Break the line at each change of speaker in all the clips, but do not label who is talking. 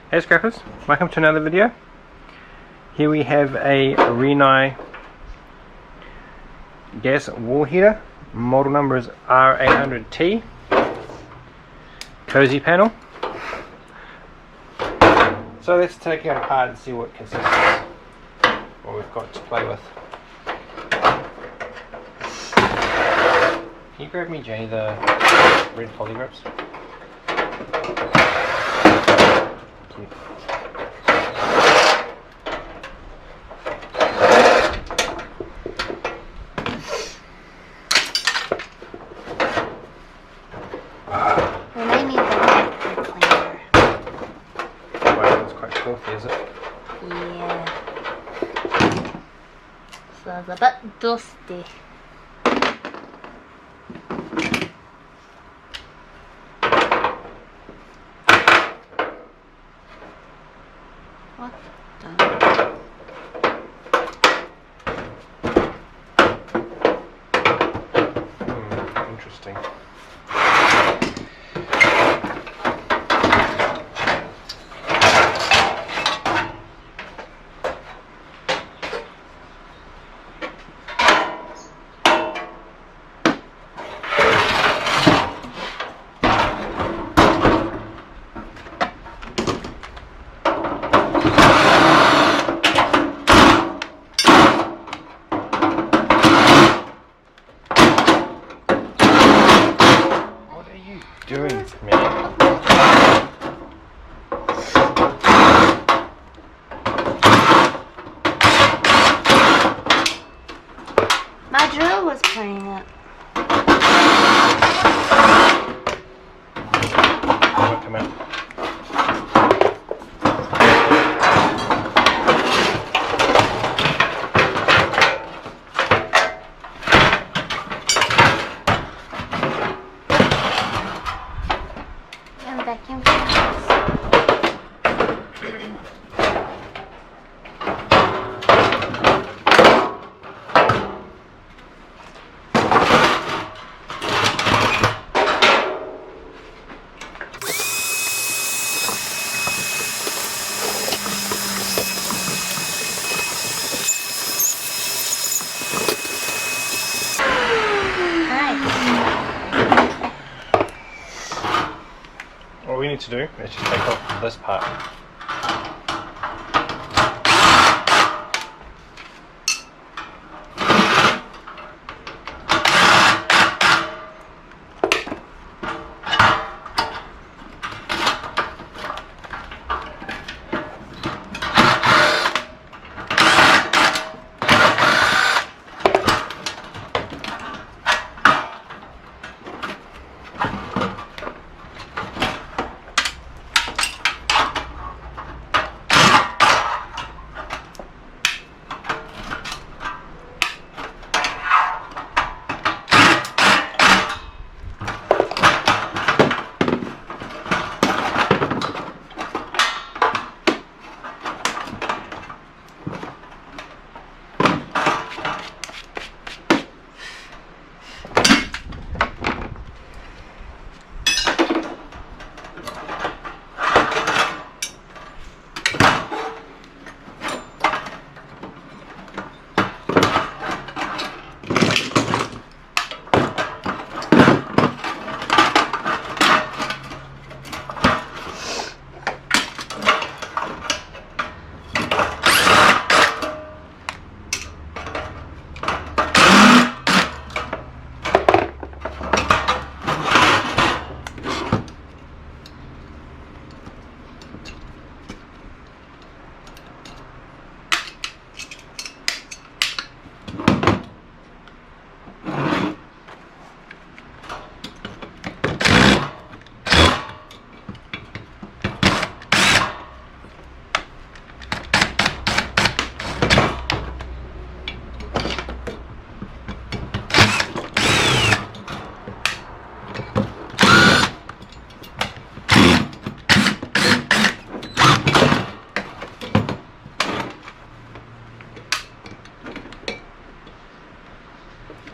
Hey Scrappers, welcome to another video. Here we have a Rinnai gas wall heater. Model number is R800T. Cozy panel. So let's take it apart and see what consists of what we've got to play with. Can you grab me, Jay, the red poly grips? Thank you.
Then I need the vacuum cleaner.
Wow, it's quite filthy, is it?
Yeah. So it's a bit dusty. What the?
Interesting. Doing, man.
My drill was playing it.
Won't come out.
And vacuum cleaners.
What we need to do is just take off this part.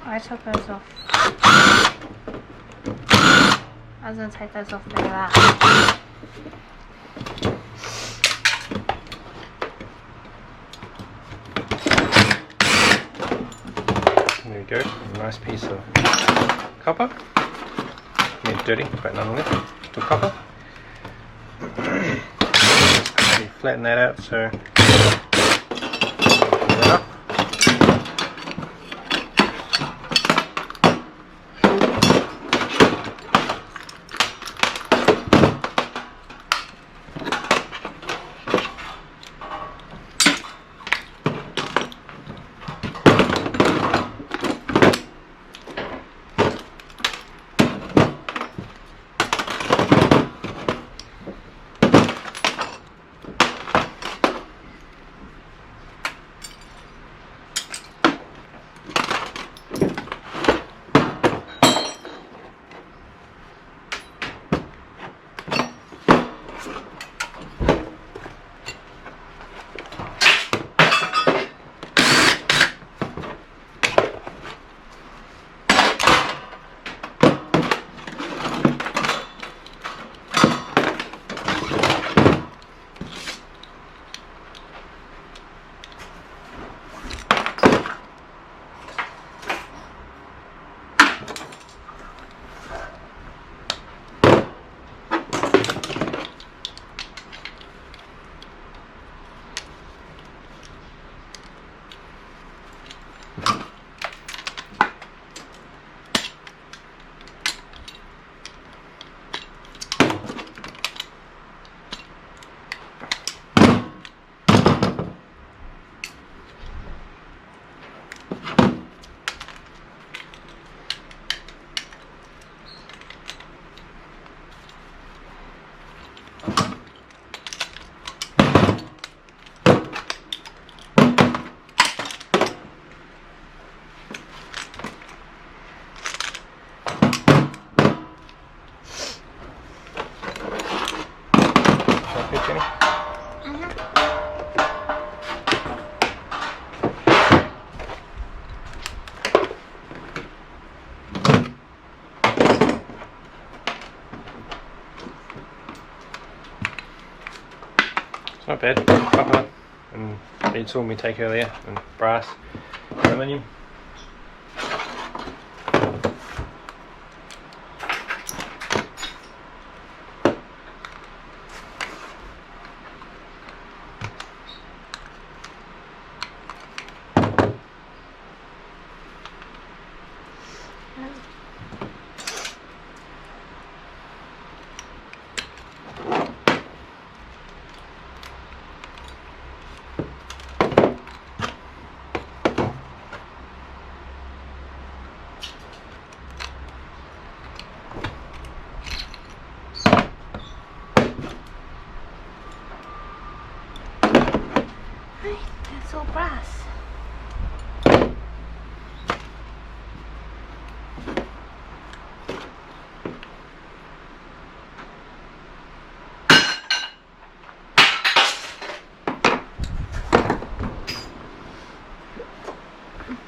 I took those off. I was going to take those off the back.
go. A nice piece of copper. I mean dirty, but nonetheless, still copper. Just flatten that out so that up. It's not bad. Copper and bead saw we take earlier, and brass, aluminium.
That's all brass.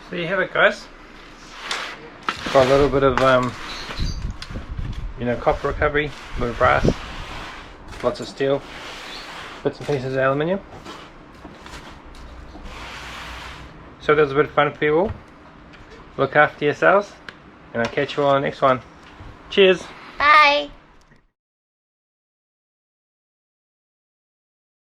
So there you have it, guys. Got a little bit of copper recovery, a bit of brass, lots of steel, bits and pieces of aluminium. So that was a bit of fun for you all. Look after yourselves, and I'll catch you all on the next one. Cheers!
Bye!